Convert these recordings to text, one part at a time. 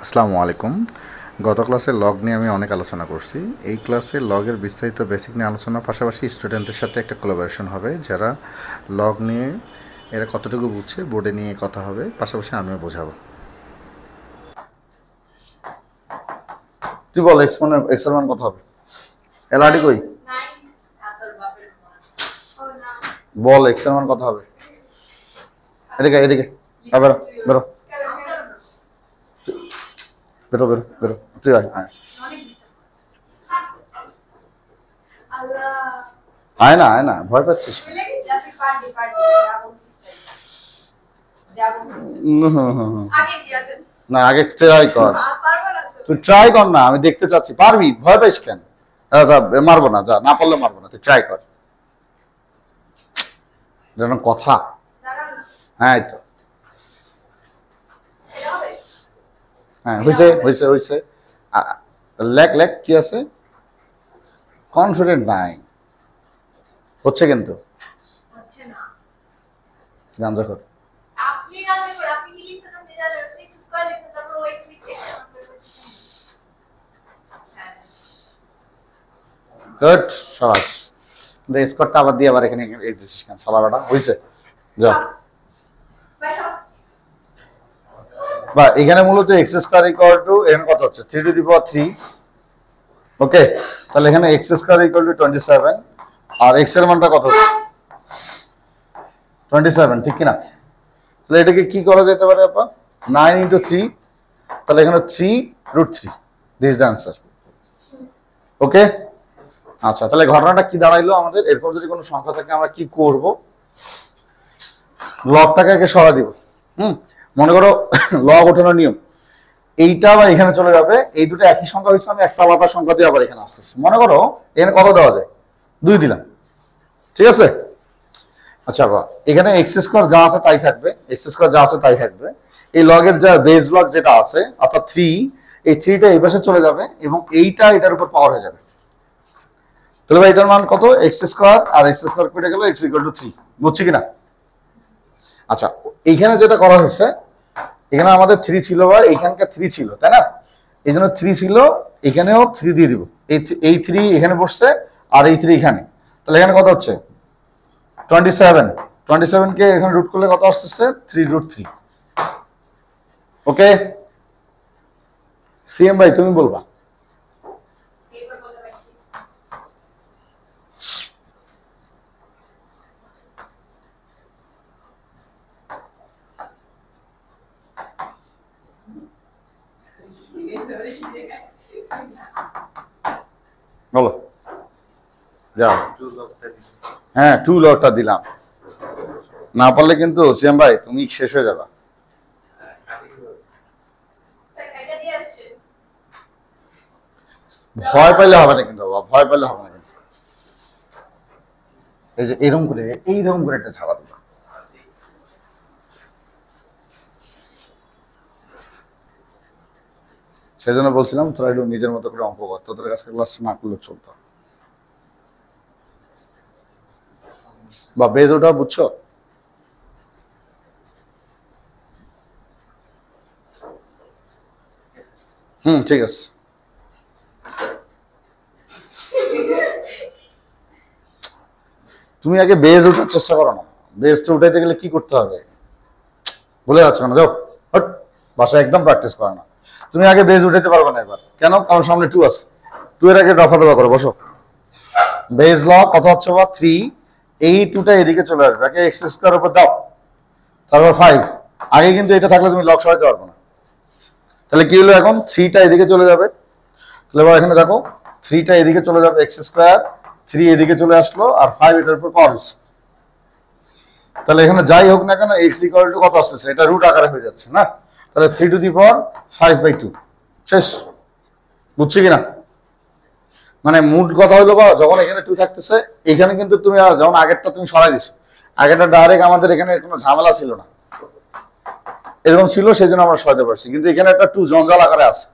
আসসালামু আলাইকুম। গত ক্লাসে লগ নিয়ে আমি অনেক আলোচনা করছি। এই ক্লাসে লগের বিস্তারিত বেসিক নিয়ে আলোচনার পাশাপাশি স্টুডেন্টদের সাথে একটা কোলাবোরেশন হবে, যারা লগ নিয়ে এরা কতটুকু বুঝছে বোর্ডে নিয়ে কথা হবে, পাশাপাশি আমিও বোঝাবো। তুই বল এক্স এর মান কত হবে? এলআরডি কই? বল এক্স এর মান কত হবে? এদিকে এদিকে বেরো বেরো বেরো বেরো বেরো, তুই আয় আয় আয় না আয় না, ভয় পাচ্ছিস? না, আগে ট্রাই কর, তুই ট্রাই কর না, আমি দেখতে চাচ্ছি। পারবি? ভয় পাইস কেন? যা, মারবো না, যা, না পারলে মারবো না, তুই ট্রাই কর। যেন কথা। হ্যাঁ এই তো, হ্যাঁ হয়েছে হয়েছে হয়েছে। লেখ লেখ কি আছে? কনফিডেন্ট নাই হচ্ছে, কিন্তু গাঞ্জা কর। গুড, সাবাস। স্কোরটা আবার দিয়ে আবার এখানে এক্সিস্ট কেন সালাটা হয়েছে? যা বা এখানে মূলত এক্স স্কয়ার ইকুয়াল টু এখানে কত হচ্ছে 3 টু দি পাওয়ার 3। ওকে, তাহলে এখানে এক্স স্কয়ার ইকুয়াল টু 27 আর এক্স এর মানটা কত হচ্ছে 27, ঠিক কি না? তাহলে এটাকে কি করা যেতে পারে আপা? 9 ইনটু 3, তাহলে এখানে 3√3, দিস দ্য आंसर। ওকে, আচ্ছা, তাহলে ঘটনাটা কি দাঁড়াইলো আমাদের? এরপর যদি কোনো সংখ্যা থাকে আমরা কি করব? লগটাকে আগে সরা দিব। মনে করো লগ ওঠানোর নিয়ম এইটা বা এখানে চলে যাবে, এই দুটো একই সংখ্যা হয়েছে, আমি একটা আলাদা সংখ্যা দিয়ে আবার এখানে আসতেছি। মনে করো এখানে কত দেওয়া যায়? 2 দিলাম, ঠিক আছে? আচ্ছা, এখানে এক্স স্কোয়ার যা আছে তাই থাকবে, এক্স স্কোয়ার যা আছে তাই থাকবে। এই লগের যা বেস লগ যেটা আছে অর্থাৎ 3, এই 3টা এই পাশে চলে যাবে এবং এইটা এটার উপর পাওয়ার হয়ে যাবে। তাহলে ভাই এটার মান কত? এক্স স্কোয়ার আর এক্স স্কোয়ার কেটে গেল, এক্স ইকুয়াল টু 3। বুঝছি কিনা? আচ্ছা, এইখানে যেটা করা হয়েছে, এখানে আমাদের 3 ছিল বা এইখানকার 3 ছিল, তাই না? এই জন্য 3 ছিল, এখানেও 3 দিয়ে দিব। এই 3 এখানে বসছে আর এই 3 এখানে, তাহলে এখানে কত হচ্ছে 27। 27 কে এখানে রুট করলে কত আসতেছে? 3√3। ওকে, সিএম ভাই তুমি বলবা। বলো, যাও। হ্যাঁ, 2 লগটা দিলাম, না পারলে কিন্তু সিএম ভাই তুমি শেষ হয়ে যাবা। ভয় পাইলে হবে না কিন্তু বাবা, ভয় পাইলে হবে না কিন্তু। এই যে এইরকম করে একটা ছাড়া দিলাম। সেই জন্য বলছিলাম তোরা একটু নিজের মতো করে অঙ্ক কর, তোদের কাছে ক্লাস না করলে চলতো। বা বেজ ওটা বুঝছো? ঠিক আছে। তুমি আগে বেজ ওঠার চেষ্টা করো না। বেজটা উঠাইতে গেলে কি করতে হবে বলে যাচ্ছ কেন? যাও হট, বাসায় একদম প্র্যাকটিস করো না। তুমি আগে বেজ উঠাইতে পারবে না এবার। কেন? কারণ সামনে 2 আছে। 2 এর আগে দফা দফা করো, বসো। বেজ ল কত হচ্ছে বা 3, এই 2টা এদিকে চলে আসবে, আগে এক্স স্কয়ার উপর দাও, তারপর 5। আগে কিন্তু এটা থাকলে তুমি লগ সরাইতে পারবে না। তাহলে কি হলো? এখন 3টা এদিকে চলে যাবে। তাহলে এখানে দেখো 3টা এদিকে চলে যাবে, এক্স স্কয়ার 3 এদিকে চলে আসলো আর 5 এটার উপর পাওয়ার হচ্ছে। তাহলে এখানে যাই হোক না কেন এক্স ইকুয়াল টু কত আসতেছে? এটা রুট আকারে হয়ে যাচ্ছে না? তাহলে 3 টু দি পাওয়ার 5/2 শেষ। বুঝছি কিনা? মানে মুড কথা হলো বা যখন এখানে 2 থাকতেছে, এখানে কিন্তু তুমি যখন আগেরটা তুমি সরাই দিছো, আগেরটা ডাইরেক্ট আমাদের এখানে কোনো ঝামেলা ছিল না, এরকম ছিল, সেই জন্য আমরা সরাতে পারছি। কিন্তু এখানে একটা 2 জঞ্জাল আকারে আছে,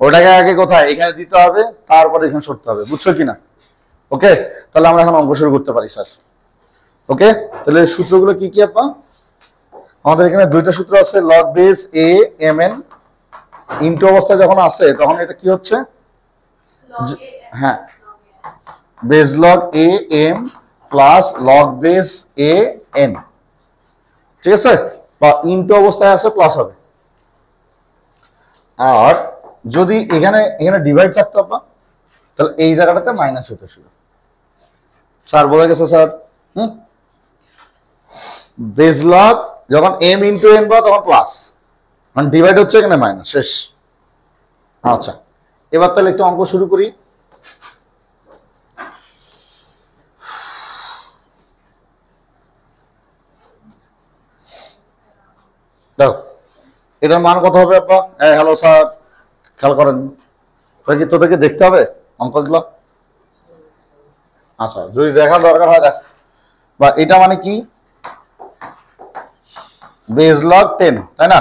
ওটাকে আগে কোথায় এখানে দিতে হবে, তারপরে এখানে সরতে হবে। বুঝছো কিনা? ওকে, তাহলে আমরা এখন অঙ্ক শুরু করতে পারি স্যার। ওকে, তাহলে সূত্রগুলো কি কি আপা? আমাদের এখানে 2টা সূত্র আছে, log base a mn into অবস্থায় যখন আছে তখন এটা কি হচ্ছে, হ্যাঁ base log a m plus log base a n, ঠিক আছে, বা ইনটু অবস্থায় আছে প্লাস হবে। আর যদি এখানে এখানে ডিভাইড থাকতো আপনার, তাহলে এই জায়গাটাতে মাইনাস হতো শুধু। স্যার বোঝা গেছে স্যার? বেজ লগ যখন এম ইনটু এন বা তখন প্লাস, মানে ডিভাইড হচ্ছে এখানে মাইনাস, শেষ। আচ্ছা এবার তাহলে একটু অঙ্ক শুরু করি। দেখো এটার মান কত হবে আপা? হ্যালো স্যার, খেয়াল করেন, তোদেরকে দেখতে হবে অঙ্কগুলো। আচ্ছা যদি দেখার দরকার হয় দেখ, বা এটা মানে কি, বেজ লগ 10, তাই না?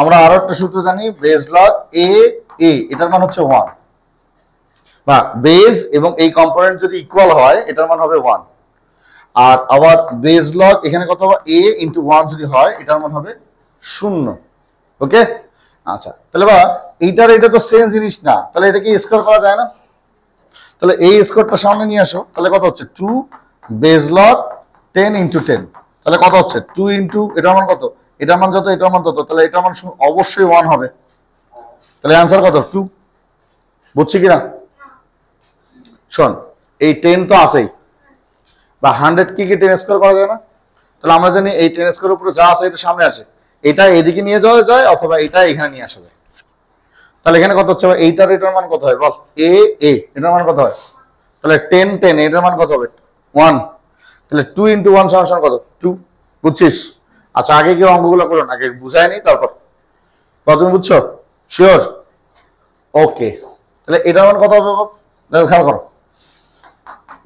আমরা আরো একটা সূত্র জানি, বেজ লগ এ এ, এটার মান হচ্ছে 1, বা বেজ এবং এই কম্পোনেন্ট যদি ইকুয়াল হয় এটার মান হবে 1। আর আবার বেজ লগ এখানে কত হবে, এ ইন্টু 1 যদি হয় এটার মান হবে 0। ওকে, আচ্ছা তাহলে বা এইটার এটা তো সেম জিনিস না, তাহলে এটা কি স্কোয়ার করা যায় না? তাহলে এই স্কোয়ারটা সামনে নিয়ে আসো, তাহলে কত হচ্ছে 2 বেজ লগ 10 ইন্টু 10, তাহলে কত হচ্ছে 2 ইন্টু এটার মান কত, এটার মান যত এটার মান তত, তাহলে এটার মান অবশ্যই 1 হবে। তাহলে অ্যান্সার কত 2, বুঝছি কিনা? শোন এই 10 তো আছেই, বা 100 কি 10 স্কোয়ার করা যায় না? তাহলে আমরা জানি এই 10 স্কোয়ারের উপরে যা আছে এটা সামনে আসে, এটা এদিকে নিয়ে যাওয়া যায় অথবা এটা এখানে নিয়ে আসা যায়। তাহলে এখানে কত হচ্ছে, এইটার এটার মান কত হয় বল, এ এ এটার মান কত হয়, তাহলে 10 10 এটার মান কত হবে 1, তাহলে 2 ইন্টু 1 সমান কত 2, বুঝছিস? আচ্ছা আগে কেউ অঙ্কগুলো করুন, আগে বুঝায় নি তারপর। তুমি বুঝছো শিওর? ওকে, তাহলে এটার মান কত হবে দেখো, খেয়াল করো,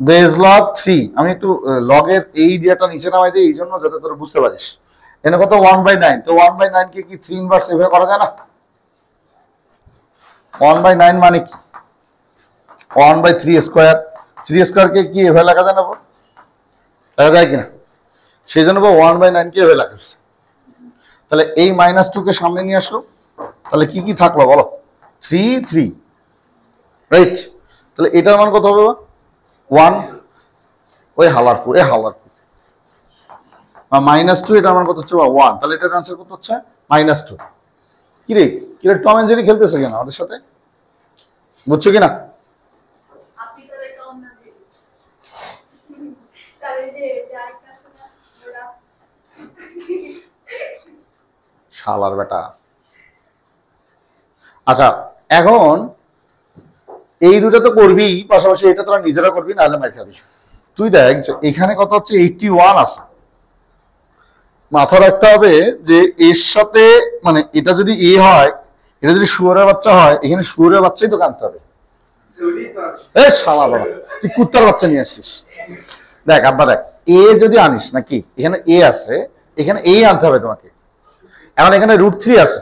বেজ লগ 3, আমি একটু লগের এই ডিয়াটা নিচে নামাই দিই এই জন্য যাতে তোরা বুঝতে পারিস। এনে কত 1/9, তো 1/9 কে কি 3 ইনভার্স এভাবে করা যায় না? 1/9 মানে কি 1/3 স্কোয়ার, 3 স্কোয়ার কে কি এভাবে লেখা যায় না? লেখা যায় কিনা? সেই জন্য 1/9 কে এভাবে লেখা হচ্ছে। তাহলে এই -2 কে সামনে নিয়ে আসো, তাহলে কি কি থাকলো বলো, 3 3, রাইট? তাহলে এটার মান কত হবে 1, ওই হালারপুর এ হালারপুর, -2 এটার মান কত হচ্ছে 1, তাহলে এটার আনসার কত হচ্ছে -2। কিরে কিরে টম এন্ড জেরি খেলতেছে কেন আমাদের সাথে, বুঝছো কিনা? শালার বেটা। আচ্ছা এখন এই দুটো তো করবি, পাশাপাশি এটা তোরা নিজেরা করবি, নাহলে মার খাবি। তুই দেখ যে এখানে কত হচ্ছে 81 আছে, মাথা রাখতে হবে যে এর সাথে মানে এটা যদি এ হয়, এটা যদি শুয়োরের বাচ্চা হয়, এখানে শুয়োরের বাচ্চাই তো কানতে হবে। শালা বাবা তুই কুত্তার বাচ্চা নিয়ে আসছিস। দেখ আব্বা দেখ, এ যদি আনিস নাকি, এখানে এ আছে, এখানে এ আনতে হবে তোমাকে। এখন এখানে √3 আছে,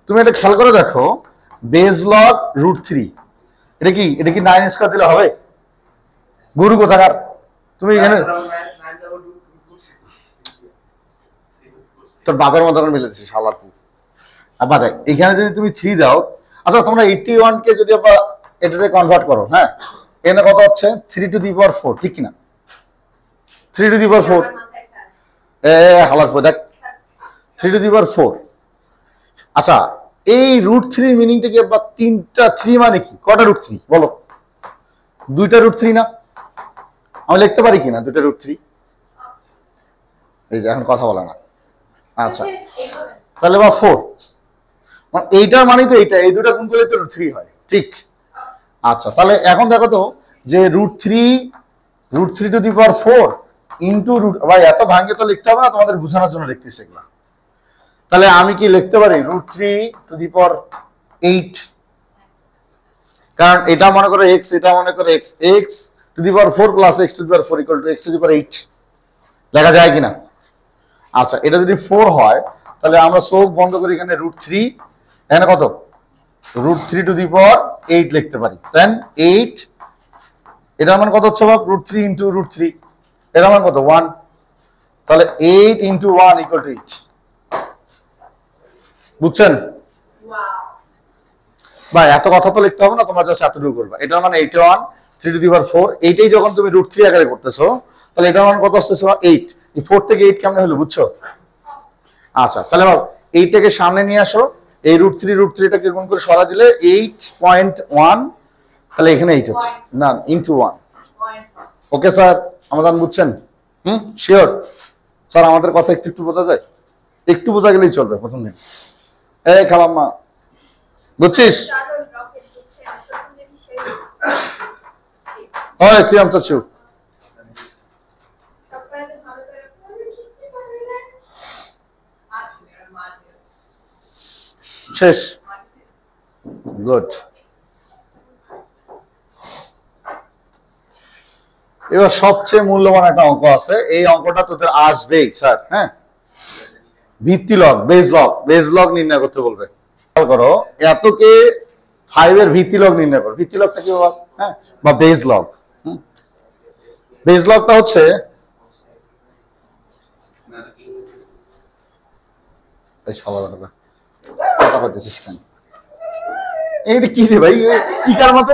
তুমি এটা খেয়াল করে দেখো, বেজ লগ √3, এটা কি 9 স্কোয়ার দিলে হবে? গরু কোথাকার, তুমি এখানে তোর বাপের মতো মিলে দিচ্ছিস শালা তুই। আবার দেখ এখানে যদি তুমি 3 দাও, আচ্ছা তোমরা 81 কে যদি আবার এটাতে কনভার্ট করো, হ্যাঁ এখানে কত হচ্ছে 3⁴, ঠিক কিনা? 3⁴, হালার পর দেখ 3⁴। আচ্ছা এই √3 মিনিংটা কি আবার 3টা 3 মানে কি, কটা √3 বলো? 2টা √3 না? আমি লিখতে পারি কিনা 2টা √3? এই যে এখন কথা বলা না। আচ্ছা তাহলে বা 4, মানে এইটার মানে তো এইটা, এই দুটা গুণ করলে তো √3 হয়, ঠিক? আচ্ছা তাহলে এখন দেখো তো যে √3⁴ ইন্টু ভাই এত ভাঙ্গে তো লিখতে হবে না, তোমাদের বোঝানোর জন্য লিখতেছি এগুলা। তাহলে আমি কি লিখতে পারি √3⁸, কারণ এটা মনে করো x, এটা মনে করো x⁴ plus x⁴ equal to x⁸ লেখা যায় কিনা? আচ্ছা এটা যদি 4 হয় তাহলে আমরা চোখ বন্ধ করে এখানে √3, এখানে কত √3⁸ লিখতে পারি, দেন 8, এটার মান কত হচ্ছে বাপ √3 ইন্টু √3, এটার মান কত 1, তাহলে 8 ইন্টু 1 ইকুয়াল টু 8, বুঝছেন? বা এত কথা তো লিখতে হবে না, তোমরা জাস্ট এতটুকু করবা। এটার মানে 81 3 টু দি পাওয়ার 4, এইটাই যখন তুমি √3 আকারে করতেছো তাহলে এটার মান কত আসতেছে? 8। এই 4 থেকে 8 কেমনে হলো বুঝছো? আচ্ছা তাহলে এইটাকে সামনে নিয়ে আসো, এই √3টাকে গুণ করে সরা দিলে 8.1, তাহলে এখানে 8 হচ্ছে না ইনটু 1। ওকে স্যার, আমাদের বুঝছেন? Sure sir? আমাদের কথা একটু একটু বোঝা যায়? একটু বোঝা গেলেই চলবে প্রথম দিন। এই খালাম্মা বুঝছিস? হয় সিয়াম চাচু শেষ। গুড। এবার সবচেয়ে মূল্যবান একটা অঙ্ক আছে, এই অঙ্কটা তোদের আসবেই স্যার। হ্যাঁ, ভিত্তি লগ, বেজ লগ নির্ণয় করতে বলবে। খেয়াল করো, এতকে 5 এর ভিত্তি লগ নির্ণয় করো। ভিত্তি লগটা কি বাবা? হ্যাঁ, বা বেজ লগ। বেজ লগটা হচ্ছে এই সবাই কথা বলতেছিস কেন? এইটা কি রে ভাই, চিকার মতো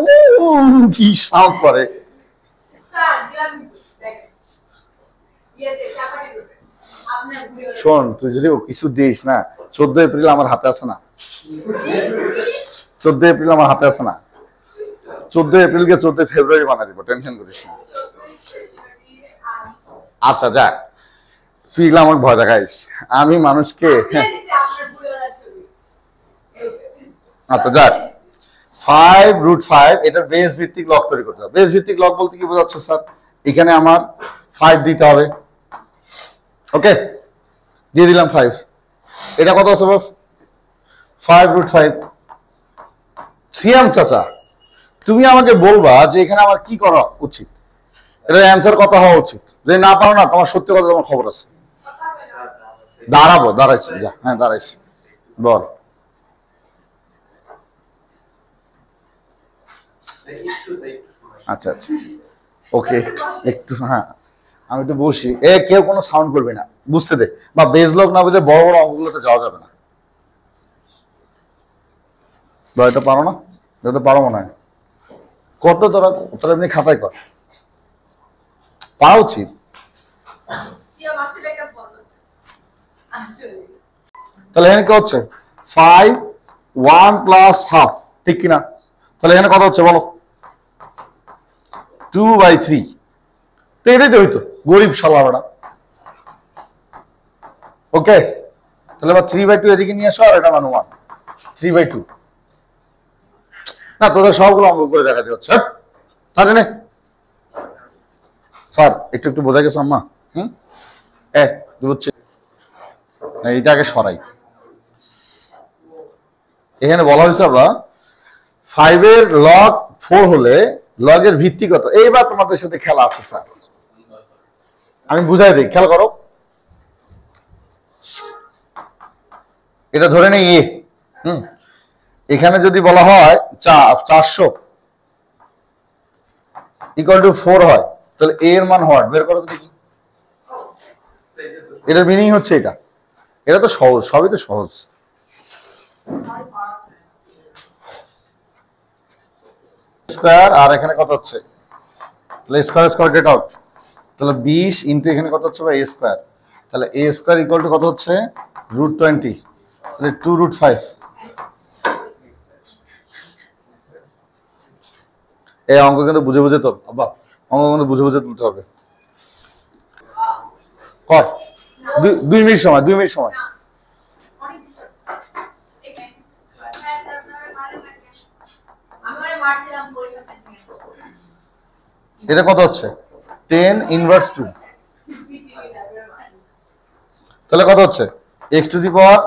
কি সাউন্ড করে? শোন, তুই যদি কিছু দিস না, 14 এপ্রিল আমার হাতে আছে না? 14 এপ্রিল আমার হাতে আছে না? 14 এপ্রিলকে 14 ফেব্রুয়ারি বানা দিব, টেনশন করিস না। আচ্ছা যাক, তুই এগুলো আমার ভয় দেখাইস, আমি মানুষকে। আচ্ছা যাক, 5√5 এটা বেস ভিত্তিক লগ তৈরি করতে হবে। বেস ভিত্তিক লগ বলতে কি বোঝাচ্ছে স্যার? এখানে আমার 5 দিতে হবে। ওকে, দিয়ে দিলাম 5। এটা কত আছে বাপ? 5√5। সিয়াম চাচা, তুমি আমাকে বলবা যে এখানে আমার কি করা উচিত, এটার অ্যান্সার কত হওয়া উচিত? যদি না পারো না, তোমার সত্যি কথা তোমার খবর আছে। দাঁড়াইছি যা। হ্যাঁ দাঁড়াইছি, বল। আচ্ছা আচ্ছা ওকে, একটু হ্যাঁ আমি একটু বসি। কেউ কোনো সাউন্ড করবে না, বুঝতে দে। বা বেজ লগ না বুঝে বড় বড় অঙ্কগুলোতে যাওয়া যাবে না। এটা পারো না? এটা পারো মনে হয়। কত তোরা তোরা এমনি খাতায় কর, পাওয়া উচিত। তাহলে এখানে কি হচ্ছে? 5 1 প্লাস হাফ, ঠিক কিনা? তাহলে এখানে কত হচ্ছে বলো? 2/3। তো এটাই তো হইতো, গরিব শালারা। ওকে, তাহলে এবার 3/2 এদিকে নিয়ে আসো, আর এটা মানে 1 3/2 না। তোদের সবগুলো অঙ্ক করে দেখাতে হচ্ছে তাহলে নে। স্যার একটু একটু বোঝা গেছে আম্মা? বুঝছি। এইটা আগে সরাই। এখানে বলা হয়েছে আমরা 5 এর লগ 4 হলে লগের ভিত্তি কত? এইবার তোমাদের সাথে খেলা আছে স্যার, আমি বুঝাই দিই, খেয়াল করো। এটা ধরে নেই এ। এখানে যদি বলা হয় 400 = 4 হয়, তাহলে এ এর মান হওয়ার বের করো দেখি। এটার মিনিং হচ্ছে এটা। এটা তো সহজ, সবই তো সহজ। স্কয়ার, আর এখানে কত হচ্ছে? তাহলে স্কয়ার স্কয়ার গেট আউট। তাহলে 20 ইনটু এখানে কত হচ্ছে ভাই? a square. তাহলে a স্কয়ার = কত হচ্ছে? √20। তাহলে 2√5। এই অঙ্ক কিন্তু বুঝে বুঝে তোর আব্বা, অঙ্ক কিন্তু বুঝে বুঝে তুলতে হবে। কর 2 মিনিট সময়, 2 মিনিট সময়। এটা কত হচ্ছে? 10 ইনভার্স 2। তাহলে কত হচ্ছে? x টু দি পাওয়ার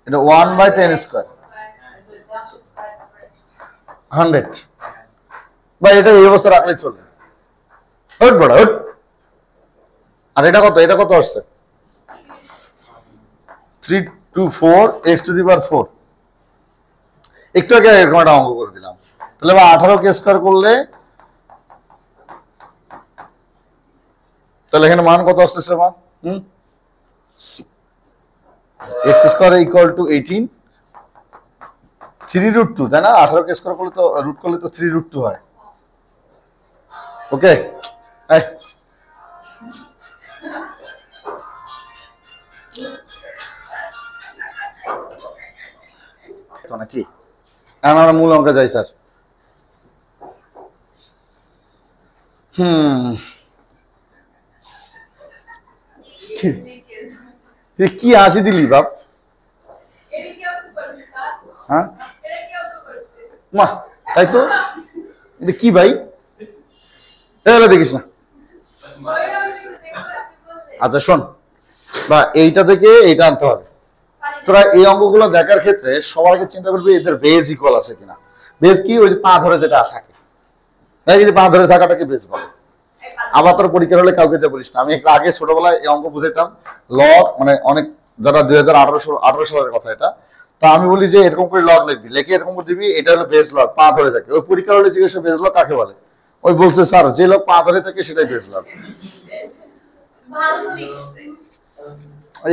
এটা 1/10 স্কয়ার 100। বা এটা এই অবস্থা রাখলে চলবে। আর এটা কত? এটা কত আসছে? 3 to 4 x টু দি পাওয়ার 4। একটু আগে এরকম একটা অঙ্ক করে দিলাম। তাহলে 18 কে স্কয়ার করলে তাহলে এখানে মান কত আসতেছে মা? x স্কয়ার = 18, 3√2, তাই না? 18 কে স্কোয়ার করলে তো রুট করলে তো 3√2 হয়। ওকে, তো নাকি আমরা মূল অঙ্কে যাই স্যার। কি হাসি দিলি বাপ? হ্যাঁ মা, তাই তো। এটা কি ভাই? এগুলো দেখিস না। আচ্ছা শোন, বা এইটা থেকে এইটা আনতে হবে। তোরা এই অঙ্কগুলো দেখার ক্ষেত্রে সবার আগে চিন্তা করবি এদের বেজ ইকুয়াল আছে কিনা। বেজ কি? ওই যে পা ধরে যেটা থাকে, এই যে পা ধরে থাকাটাকে বেজ বলে। আবার তোর পরীক্ষা হলে কাউকে যা বলিস না। আমি একটু আগে ছোটবেলায় এই অঙ্ক বুঝাইতাম, লগ মানে অনেক যারা 2018 সালের কথা এটা। তা আমি বলি যে এরকম করে লগ লিখবি, লেখে এরকম করে দিবি, এটা হলো বেজ লগ, পা ধরে থাকে। ওই পরীক্ষা হলে জিজ্ঞেস বেজ লগ কাকে বলে, ওই বলছে স্যার যে লোক পা ধরে থাকে সেটাই বেজ লগ।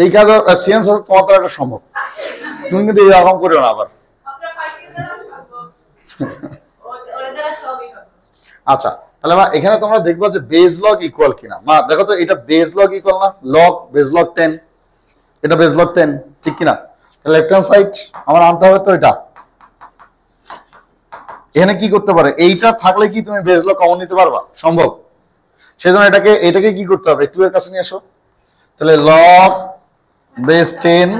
এই কাজ সিএন্স তোমার তো একটা সম্ভব, তুমি কিন্তু এরকম করিও না আবার। আচ্ছা তাহলে মা এখানে তোমরা দেখবো যে বেজ লগ ইকুয়াল কিনা। মা দেখো তো এটা বেজ লগ ইকুয়াল না? লগ বেজ লগ 10, এটা বেজ লগ 10, ঠিক কিনা? লেফট হ্যান্ড সাইড আমার আনতে হবে তো এটা। এখানে কি করতে পারে? এইটা থাকলে কি তুমি বেজ লগ কমন নিতে পারবা? সম্ভব। সেজন্য এটাকে কি করতে হবে? 2 এর কাছে নিয়ে আসো। তাহলে লগ বেজ 10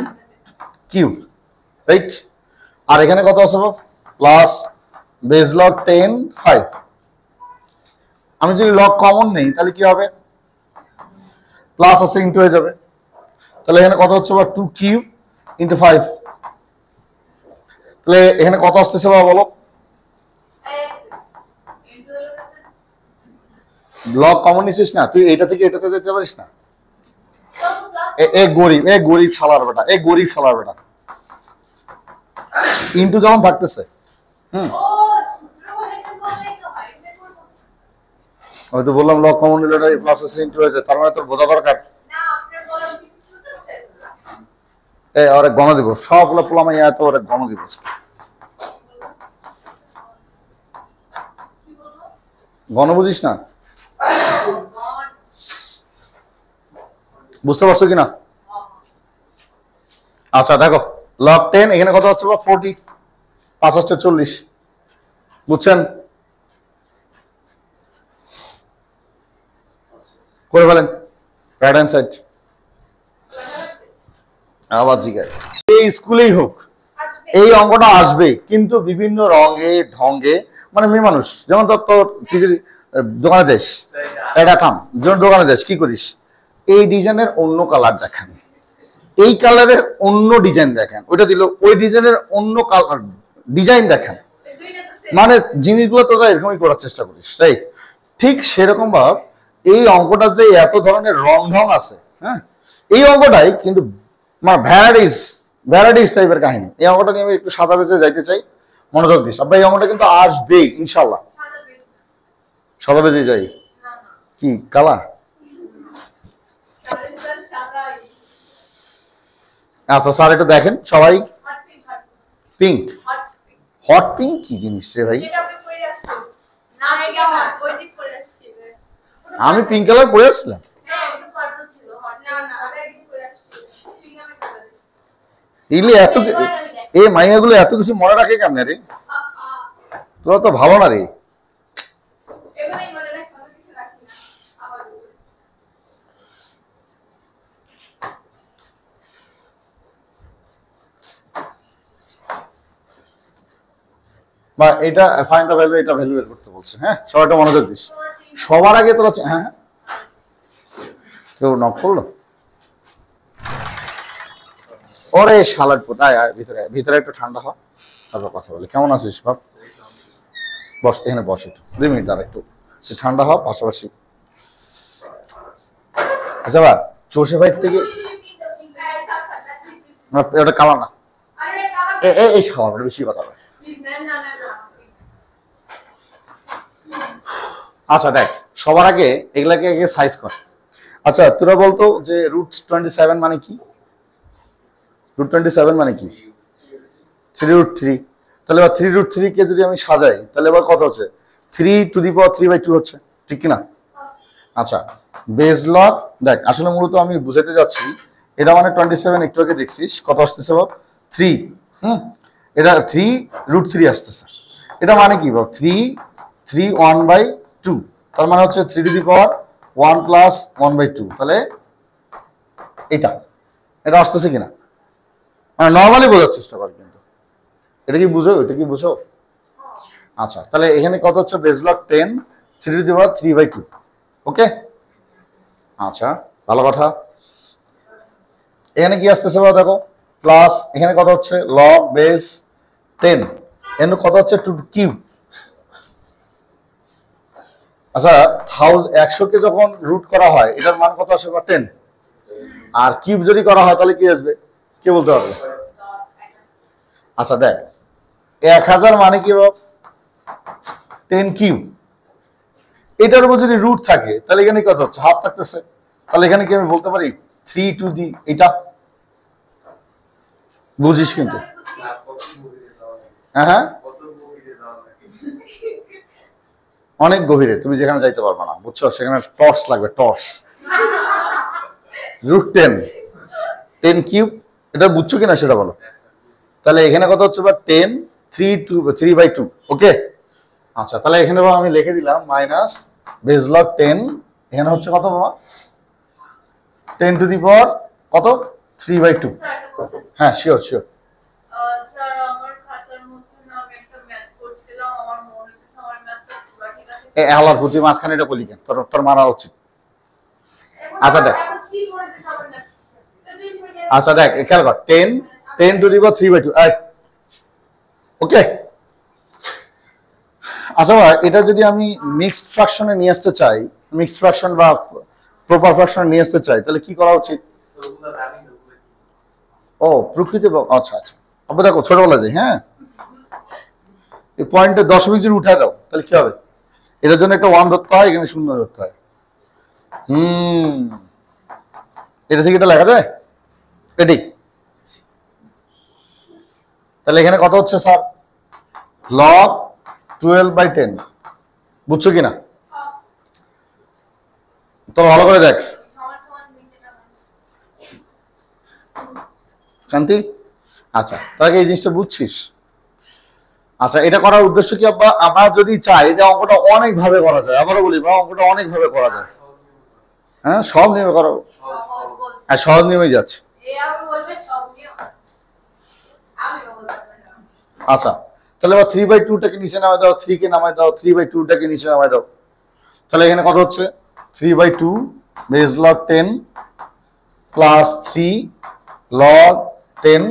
কিউব, রাইট? আর এখানে কত আছে প্লাস বেজ লগ 10 5। আমি যদি লগ কমন নেই তাহলে কি হবে? প্লাস আছে ইনটু হয়ে যাবে। তাহলে এখানে কত হচ্ছে 2 কিউব ইনটু 5। তাহলে এখানে কত আসতেছে বাবা বলো? লগ কমন নিছিস না তুই, এটা থেকে এটাতে যেতে পারিস না? গরিব শালার বেটা, গরিব শালার বেটা। ইনটু যখন থাকতেছে আমি তো বললাম লগ কমন নিলে প্লাস আছে ইনটু হয়েছে, তার মানে তোর বোঝা দরকার। ওরে গণ দিব সবগুলো পোলামাই এত ওরে গণ দিব। গণ বুঝিস না? বুঝতে পারছো কিনা? আচ্ছা দেখো লগ 10 এখানে কত হচ্ছে 40, 5 40, বুঝছেন? করে ফেলেন রাইট হ্যান্ড সাইড। আবার জিজ্ঞাসা এই স্কুলেই হোক এই অঙ্কটা আসবে, কিন্তু বিভিন্ন রঙে ঢঙ্গে। মানে মেয়ে মানুষ যেমন তোর দোকানে দেশ, এটা কাম যেমন দোকানে দেশ কি করিস, এই ডিজাইনের অন্য কালার দেখান, এই কালারের অন্য ডিজাইন দেখেন, ওইটা দিল ওই ডিজাইনের অন্য কালার ডিজাইন দেখেন। মানে জিনিসগুলো তোরা এরকমই করার চেষ্টা করিস, রাইট? ঠিক সেরকম ভাব এই অঙ্কটা যে এত ধরনের রং ঢং আছে, হ্যাঁ, এই অঙ্কটাই কিন্তু মানে ভ্যারাইটিস টাইপের কাহিনী। এই অঙ্কটা নিয়ে আমি একটু সাদা বেজে যাইতে চাই, মনোযোগ দিস। আব্বা এই অঙ্কটা কিন্তু আসবেই ইনশাল্লাহ। সাদা বেজে যাই কি কালা? আচ্ছা স্যার একটু দেখেন সবাই। পিঙ্ক, হট পিঙ্ক কি জিনিস রে ভাই? আমি পিঙ্ক কালার পরে আসছিলাম। এগুলি এত এই মাইয়াগুলো এত কিছু মনে রাখে কেমনে রে? তোরা তো ভালো না রে। বা এটা ফাইন্ড দ্য ভ্যালু, এটা ভ্যালু বের করতে বলছে। হ্যাঁ সবাইটা মনোযোগ দিস। সবার আগে তোরা হ্যাঁ কেউ নক করলো? ওরে শালার কোথায় ভিতরে ভিতরে একটু ঠান্ডা হ, তারপর কথা বলে। কেমন আছিস বাপ? বস এখানে বস একটু 2 মিনিট দাঁড়া, একটু ঠান্ডা হ পাশাপাশি। আচ্ছা বা চোষে ভাই থেকে ওটা কালা না, এই শালা বেশি কথা বলে। আচ্ছা দেখ সবার আগে এগুলাকে আগে সাইজ কর। আচ্ছা তোরা বলতো যে √27 মানে কি? √27 মানে কি? 3√3। তাহলে এবার 3√3 কে যদি আমি সাজাই তাহলে এবার কত হচ্ছে 3^3/2 হচ্ছে, ঠিক কিনা? আচ্ছা বেজ লগ দেখ, আসলে মূলত আমি বুঝাতে যাচ্ছি এটা মানে 27, একটু আগে দেখছিস কত আসতেছে বাবা 3, এটা 3√3 আসতেছে। এটা মানে কি বাবা 3 1/2, তার মানে হচ্ছে 3^1 + 1/2, তাহলে এটা আসতেছে কিনা মানে নর্মালি বোঝার চেষ্টা কর, কিন্তু এটা কি বুঝো, এটা কি বুঝো? আচ্ছা তাহলে এখানে কত হচ্ছে বেজ লগ 10 3^3/2, ওকে। আচ্ছা ভালো কথা। এখানে কি আসতেছে বাবা দেখো প্লাস, এখানে কত হচ্ছে লগ বেস 10, এখানে কত হচ্ছে 2^3। আচ্ছা 100 কে যখন রুট করা হয় এটার মান কত আসবে বা 10, আর কিউব যদি করা হয় তাহলে কি আসবে কে বলতে পারবে? আচ্ছা দেখ 1000 মানে কি বাবা 10^3, এটার উপর যদি রুট থাকে তাহলে এখানে কত হচ্ছে হাফ থাকতেছে, তাহলে এখানে কি আমি বলতে পারি 3 এটা বুঝিস কিন্তু। হ্যাঁ অনেক গভীরে, তুমি যেখানে যাইতে পারবে না বুঝছো, সেখানে টর্চ লাগবে, টর্চ। √10 এটা বুঝছো কিনা সেটা বলো। তাহলে এখানে কত হচ্ছে বা 10 3/2, ওকে। আচ্ছা তাহলে এখানে আমি লিখে দিলাম মাইনাস বেজ লগ 10, এখানে হচ্ছে কত বাবা 10^3 কত 3/2। হ্যাঁ শিওর শিওর। আল্লাহর প্রতি মাঝখানে এটা বলি কেন, তোর মারা উচিত। আচ্ছা দেখ, আচ্ছা দেখ খেয়াল কর 10^3/2, ওকে। আচ্ছা এটা যদি আমি মিক্সড ফ্র্যাকশনে নিয়ে আসতে চাই, মিক্সড ফ্র্যাকশন বা প্রপার ফ্র্যাকশনে নিয়ে আসতে চাই, তাহলে কি করা উচিত? ও প্রকৃতি, আচ্ছা আচ্ছা আবার দেখো ছোটবেলা যাই, হ্যাঁ এই পয়েন্টে দশমিক যদি উঠে দাও তাহলে কি হবে? এটার জন্য একটা 1 ধরতে হয়, এখানে 0 ধরতে হয়। এটা থেকে এটা লেখা যায় এটি। তাহলে এখানে কত হচ্ছে স্যার লগ 12/10, বুঝছো কিনা? তো ভালো করে দেখ শান্তি। আচ্ছা তাহলে এই জিনিসটা বুঝছিস? আচ্ছা এটা করার উদ্দেশ্য কি আব্বা, আমরা যদি চাই এটা অঙ্কটা অনেক ভাবে করা যায়, আবারও বলি বা অঙ্কটা অনেক ভাবে করা যায়। হ্যাঁ সব নিয়মে করো, হ্যাঁ সহজ নিয়মে যাচ্ছে। আচ্ছা তাহলে এবার 3/2টাকে নিচে নামাই দাও, 3 কে নামাই দাও, 3/2টাকে নিচে নামাই দাও। তাহলে এখানে কত হচ্ছে 3/2 base log 10 plus 3 log 10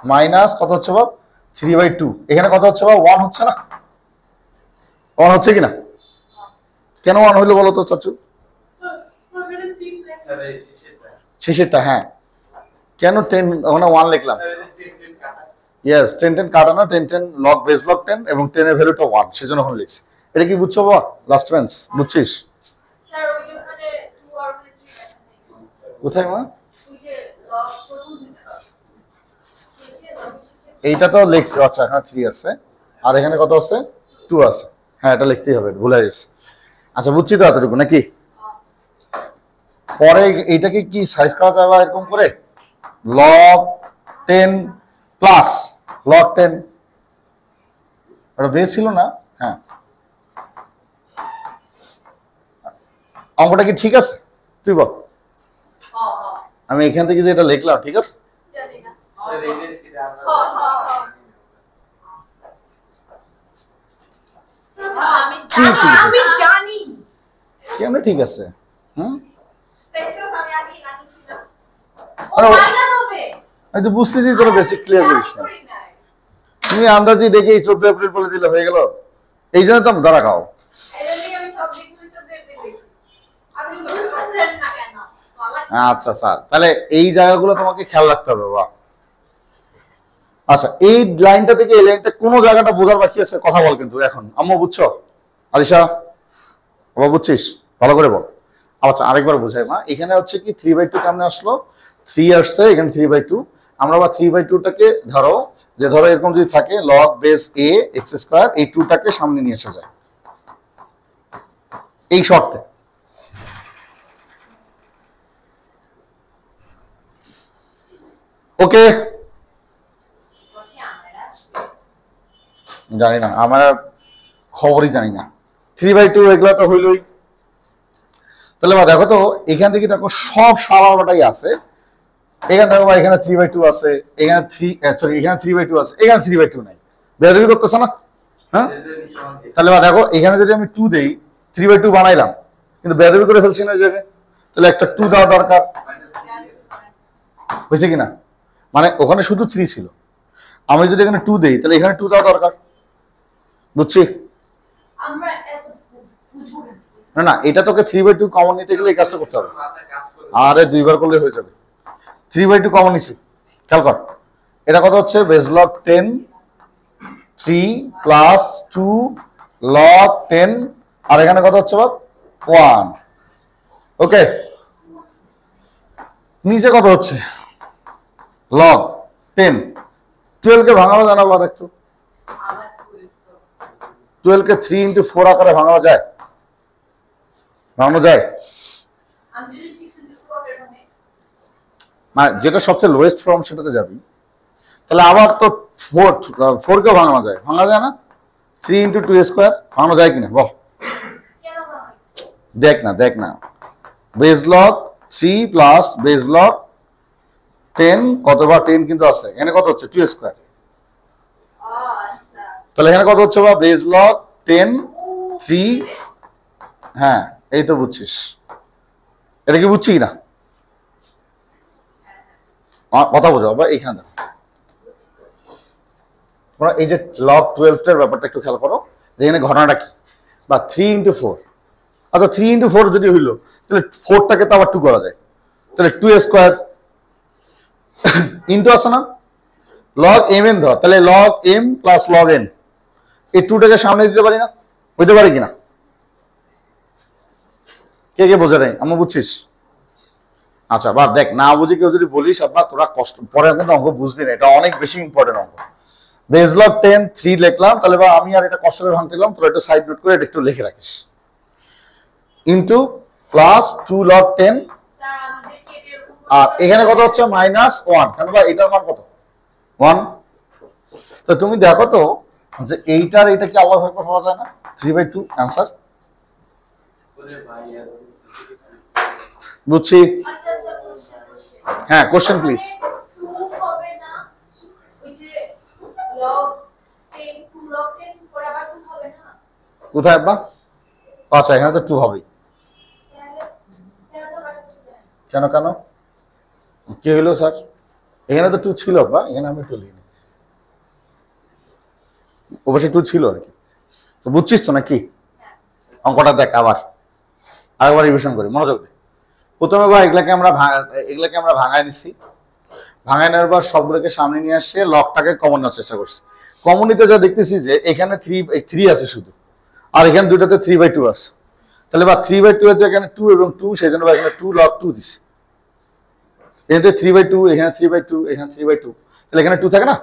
minus কত হচ্ছে বাব 3/2, এখানে কত হচ্ছে বাব 1 হচ্ছে না? 1 হচ্ছে কিনা? কেন 1 হইলো বলো তো চাচু? শেষেরটা, হ্যাঁ কেন 10 ওখানে 1 লিখলাম? ইয়েস 10 কাটানো, 10 লগ বেজ লগ 10 এবং 10 এর ভ্যালুটা 1, সেজন্য ওখানে লিখছি। এটা কি বুঝছো বাবা লাস্ট বেঞ্চ, বুঝছিস? কোথায় মা? এইটা তো লিখছি, আচ্ছা এখানে 3 আছে আর এখানে কত আছে 2 আছে, হ্যাঁ এটা লিখতেই হবে, ভুলে গেছি। আচ্ছা বুঝছি তো এতটুকু নাকি? পরে এইটাকে কি সাইজ করা যাবে এরকম করে লগ 10 প্লাস লগ 10, এটা বেস ছিল না? হ্যাঁ অঙ্কটা কি ঠিক আছে তুই বল? আমি এখান থেকে যে এটা লিখলাম ঠিক আছে? কেমন ঠিক আছে? আমি তো বুঝতেছি তোর বেসিক ক্লিয়ার করিস না, তুমি আন্দাজি দেখে 14 এপ্রিল বলে দিলে হয়ে গেল, এই জন্য তো ধরা খাও। আচ্ছা স্যার তাহলে এই জায়গাগুলো তোমাকে খেয়াল রাখতে হবে বাবা। আচ্ছা এই লাইনটা থেকে এই লাইনটা কোন জায়গাটা বোঝার বাকি আছে কথা বল কিন্তু এখন। আম্মু বুঝছো? আলিশা বাবা বুঝছিস? ভালো করে বল। আচ্ছা আরেকবার বুঝাই মা, এখানে হচ্ছে কি 3/2 কেমনে আসলো? 3 আসছে এখানে 3/2, আমরা আবার 3/2টাকে ধরো যে ধরো এরকম যদি থাকে লগ বেস এ এক্স স্কোয়ার, এই 2টাকে সামনে নিয়ে এসে যায় এই শর্তে। ওকে, জানি না, আমার খবরই জানি না। 3/2 এগুলো তো হইলই। তাহলে বা দেখো তো এখান থেকে দেখো সব সারাটাই আছে। এখানে দেখো এখানে 3/2 আছে, এখানে 3/2 আছে, এখানে 3/2 নাই। বেয়াদবি করতেছে না? হ্যাঁ, তাহলে বা দেখো এখানে যদি আমি 2 দেই, 3/2 বানাইলাম, কিন্তু বেয়াদবি করে ফেলছি না এই জায়গায়। তাহলে একটা 2 দেওয়া দরকার, বুঝছে কিনা? মানে ওখানে শুধু 3 ছিল, আমি যদি এখানে 2 দেই তাহলে এখানে 2 দেওয়া দরকার, বুঝছি? না না, এটা তোকে 3/2 কমন নিতে গেলে এই কাজটা করতে হবে। আরে 2বার করলে হয়ে যাবে। 3/2 কমন নিছি, খেয়াল কর। এটা কত হচ্ছে? বেস লগ 10 3 প্লাস 2 লগ 10, আর এখানে কত হচ্ছে বাপ? 1। ওকে, নিচে কত হচ্ছে? লগ 10। 12 কে ভাঙানো জানাবো দেখতো। 12 কে 3 into 4 আকারে ভাঙানো যায়? ভাঙানো যায়? মানে যেটা সবচেয়ে লোয়েস্ট ফর্ম সেটাতে যাবি। তাহলে আবার তো 4 কেও ভাঙানো যায়, ভাঙা যায় না? 3 into 2 স্কোয়ার ভাঙানো যায় কিনা বল? দেখ না, base log 3 plus base log 10, কতবার 10 কিন্তু আছে, এখানে কত হচ্ছে? 2 স্কোয়ার। তাহলে এখানে কত হচ্ছে বা? Base log 10 3। হ্যাঁ, এই তো বুঝছিস। এটা কি বুঝছি কিনা কথা বোঝাও বা? এইখানে দেখো, এই যে লগ 12 এর ব্যাপারটা একটু খেয়াল করো, যে এখানে ঘটনাটা কি। বা 3 into 4, আচ্ছা 3 into 4 যদি হইলো, তাহলে 4টাকে তো আবার 2 করা যায়, তাহলে 2 স্কোয়ার ইন্টু আছে না, লগ এম এন ধর, তাহলে log m plus log n, এই 2টাকে সামনে দিতে পারি না? হইতে পারি কিনা? কে কে বোঝে নাই? আমরা বুঝছিস? আচ্ছা বা দেখ, না বুঝি কেউ যদি বলিস আব্বা তোরা কষ্ট পরে কিন্তু অঙ্ক বুঝবি না, এটা অনেক বেশি ইম্পর্টেন্ট অঙ্ক। বেস লগ 10 3 লিখলাম, তাহলে বা আমি আর এটা কষ্ট করে ভাঙতে গেলাম, তোরা একটু সাইড নোট করে এটা একটু লিখে রাখিস। ইন্টু প্লাস 2 লগ 10, আর এখানে কত হচ্ছে? -1, কেন বা এটার মান কত? 1। তো তুমি দেখো তো যে এইটার এটা কি আলাদা ভাবে পাওয়া যায় না? 3/2 অ্যান্সার। বুঝছি? হ্যাঁ, কোশ্চেন প্লিজ। কোথায় আব্বা? আচ্ছা এখানে তো 2 হবেই। কেন কেন কি হলো স্যার? এখানে তো 2 ছিল আব্বা, এখানে আমি একটু লিখিনি, অবশ্যই 2 ছিল আর কি। তো বুঝছিস তো নাকি? অঙ্কটা দেখ আরেকবার রিভিশন করি, মনোযোগ দে। প্রথমে বা এগুলাকে আমরা ভাঙায় নিচ্ছি, ভাঙায় নেওয়ার পর সবগুলোকে সামনে নিয়ে আসছে, লকটাকে কমন নেওয়ার চেষ্টা করছি। কমন নিতে যা দেখতেছি যে এখানে 3 আছে শুধু, আর এখানে দুইটাতে 3/2 আছে। তাহলে বা 3/2 এর জায়গায় এখানে 2 এবং 2, সেই জন্য এখানে 2 লগ 2 দিছি। এখানে 3/2, এখানে 3/2, এখানে 3/2, তাহলে এখানে 2 থাকে না?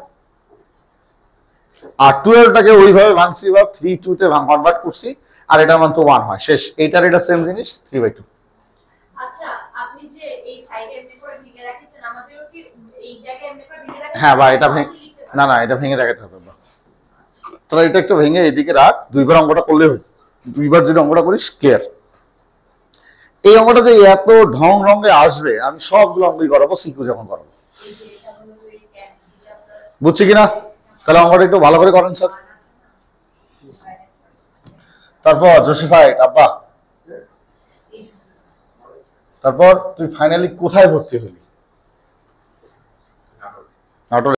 আর 12টাকে ওইভাবে ভাঙছি বা 3/2 তে কনভার্ট করছি, আর এটার মান তো 1 হয়, শেষ। এইটার এটা সেম জিনিস, 3/2। আচ্ছা, আপনি যে এই সাইডে এমনি করে ভেঙে রাখছেন, আমাদেরও কি এই জায়গায় এমনি করে ভেঙে রাখছেন? হ্যাঁ বা এটা না এটা ভেঙে রাখাতে হবে বা। তোরা এটা একটু ভেঙে এদিকে রাখ, 2বার অঙ্কটা করলে হবে। 2বার যদি অঙ্কটা করিস ক্লিয়ার। এই অঙ্কটা যে এত ঢং রঙে আসবে, আমি সবগুলো অঙ্কই করাবো সিকিউ যখন করাবো, বুঝছি কিনা? তাহলে অঙ্কটা একটু ভালো করে করেন স্যার। তারপর জোসিফাইড আব্বা, তারপর তুই ফাইনালি কোথায় ভর্তি হলি? নাটোরে।